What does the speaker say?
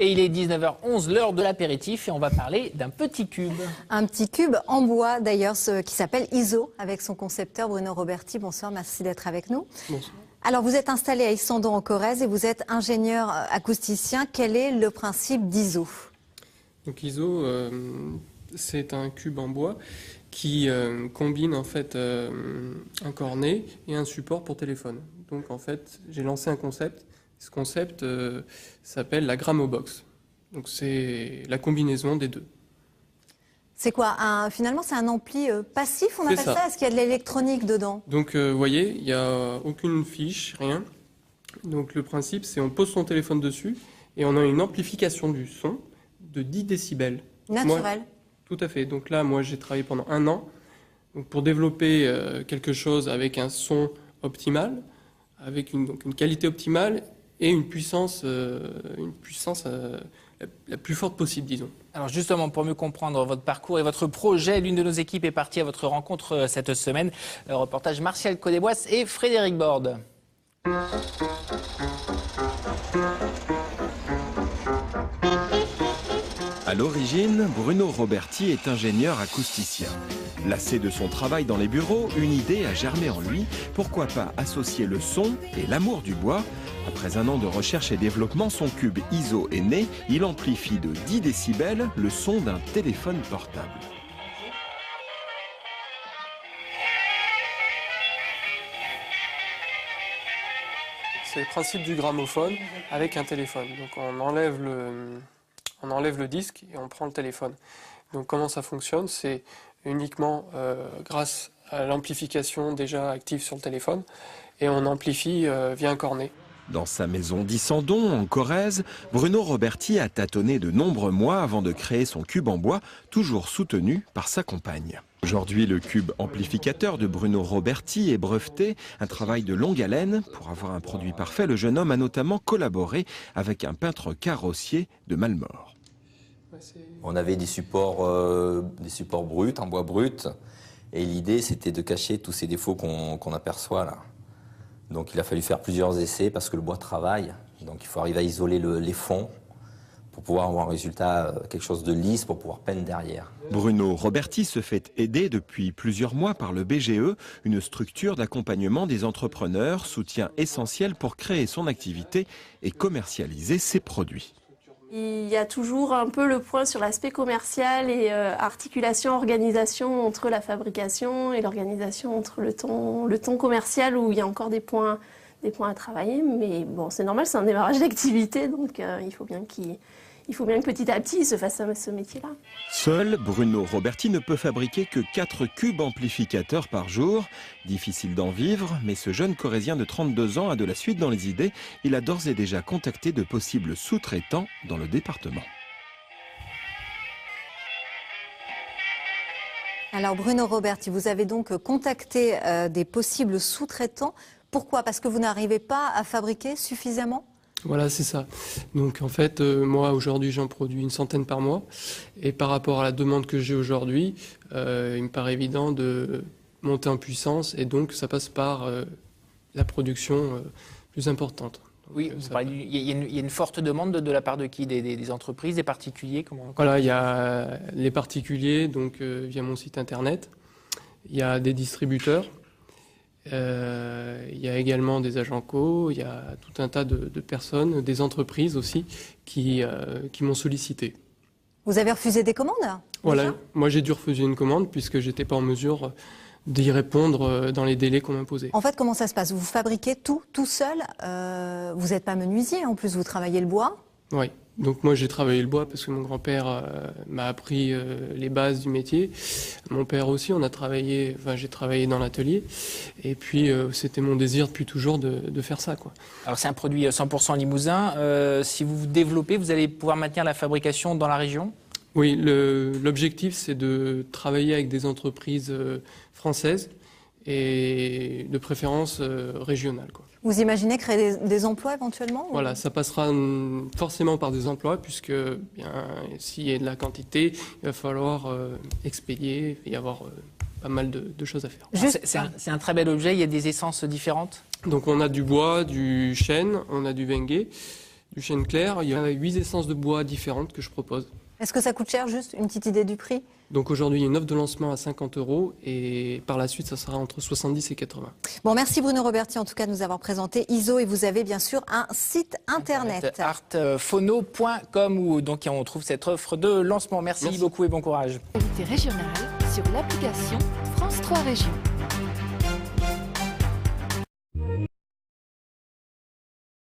Et il est 19h11, l'heure de l'apéritif, et on va parler d'un petit cube. Un petit cube en bois d'ailleurs, qui s'appelle ISO, avec son concepteur Bruno Roberti. Bonsoir, merci d'être avec nous. Bonsoir. Alors vous êtes installé à Issandon en Corrèze et vous êtes ingénieur acousticien. Quel est le principe d'ISO? Donc ISO, c'est un cube en bois qui combine en fait un cornet et un support pour téléphone. Donc en fait, j'ai lancé un concept. Ce concept s'appelle la Grammobox. Donc c'est la combinaison des deux. C'est quoi finalement, c'est un ampli passif, on appelle ça. Est-ce qu'il y a de l'électronique dedans? Donc vous voyez, il n'y a aucune fiche, rien. Donc le principe, c'est on pose son téléphone dessus et on a une amplification du son de 10 décibels. Naturel. Tout à fait. Donc là, moi, j'ai travaillé pendant 1 an donc pour développer quelque chose avec un son optimal, avec une qualité optimale et une puissance la plus forte possible, disons. Alors justement, pour mieux comprendre votre parcours et votre projet, l'une de nos équipes est partie à votre rencontre cette semaine. Reportage Martial Codebois et Frédéric Borde. À l'origine, Bruno Roberti est ingénieur acousticien. Lassé de son travail dans les bureaux, une idée a germé en lui. Pourquoi pas associer le son et l'amour du bois? Après 1 an de recherche et développement, son cube ISO est né. Il amplifie de 10 décibels le son d'un téléphone portable. C'est le principe du gramophone avec un téléphone. Donc on enlève le disque et on prend le téléphone. Donc comment ça fonctionne? C'est uniquement grâce à l'amplification déjà active sur le téléphone et on amplifie via un cornet. Dans sa maison d'Issandon, en Corrèze, Bruno Roberti a tâtonné de nombreux mois avant de créer son cube en bois, toujours soutenu par sa compagne. Aujourd'hui, le cube amplificateur de Bruno Roberti est breveté, un travail de longue haleine. Pour avoir un produit parfait, le jeune homme a notamment collaboré avec un peintre carrossier de Malmort. On avait des supports bruts, en bois brut, et l'idée c'était de cacher tous ces défauts qu'on aperçoit là. Donc il a fallu faire plusieurs essais parce que le bois travaille, donc il faut arriver à isoler les fonds pour pouvoir avoir un résultat, quelque chose de lisse pour pouvoir peindre derrière. Bruno Roberti se fait aider depuis plusieurs mois par le BGE, une structure d'accompagnement des entrepreneurs, soutien essentiel pour créer son activité et commercialiser ses produits. Il y a toujours un peu le point sur l'aspect commercial et articulation, organisation entre la fabrication et l'organisation entre le ton commercial où il y a encore des points à travailler. Mais bon, c'est normal, c'est un démarrage d'activité, donc il faut bien que petit à petit il se fasse ce métier-là. Seul, Bruno Roberti ne peut fabriquer que 4 cubes amplificateurs par jour. Difficile d'en vivre, mais ce jeune Corrézien de 32 ans a de la suite dans les idées. Il a d'ores et déjà contacté de possibles sous-traitants dans le département. Alors Bruno Roberti, vous avez donc contacté des possibles sous-traitants. Pourquoi? Parce que vous n'arrivez pas à fabriquer suffisamment? Voilà, c'est ça. Donc en fait, moi aujourd'hui j'en produis 100 par mois. Et par rapport à la demande que j'ai aujourd'hui, il me paraît évident de monter en puissance et donc ça passe par la production plus importante. Donc, oui, il y a une forte demande de la part de qui? Des entreprises, des particuliers? Voilà, il y a les particuliers, donc via mon site internet. Il y a des distributeurs. Il y a également des agents co, il y a tout un tas de personnes, des entreprises aussi, qui m'ont sollicité. Vous avez refusé des commandes? Voilà, moi j'ai dû refuser une commande puisque j'étais pas en mesure d'y répondre dans les délais qu'on m'imposait. En fait, comment ça se passe? Vous fabriquez tout seul? Vous n'êtes pas menuisier, en plus vous travaillez le bois? Oui, donc moi j'ai travaillé le bois parce que mon grand-père m'a appris les bases du métier. Mon père aussi, j'ai travaillé dans l'atelier. Et puis c'était mon désir depuis toujours de faire ça, quoi. Alors c'est un produit 100% limousin. Si vous vous développez, vous allez pouvoir maintenir la fabrication dans la région? Oui, l'objectif c'est de travailler avec des entreprises françaises et de préférence régionales, quoi. Vous imaginez créer des emplois éventuellement? Voilà, ça passera forcément par des emplois puisque s'il y a de la quantité, il va falloir expédier, il va y avoir pas mal de choses à faire. C'est un très bel objet, il y a des essences différentes? Donc on a du bois, du chêne, on a du wenge, Du chêne clair, il y a 8 essences de bois différentes que je propose. Est-ce que ça coûte cher, juste une petite idée du prix? Donc aujourd'hui, il y a une offre de lancement à 50 € et par la suite, ça sera entre 70 et 80. Bon, merci Bruno Roberti en tout cas de nous avoir présenté ISO et vous avez bien sûr un site internet. artphono.com où donc on trouve cette offre de lancement. Merci beaucoup et bon courage. Régionale sur l'application France 3 Régions.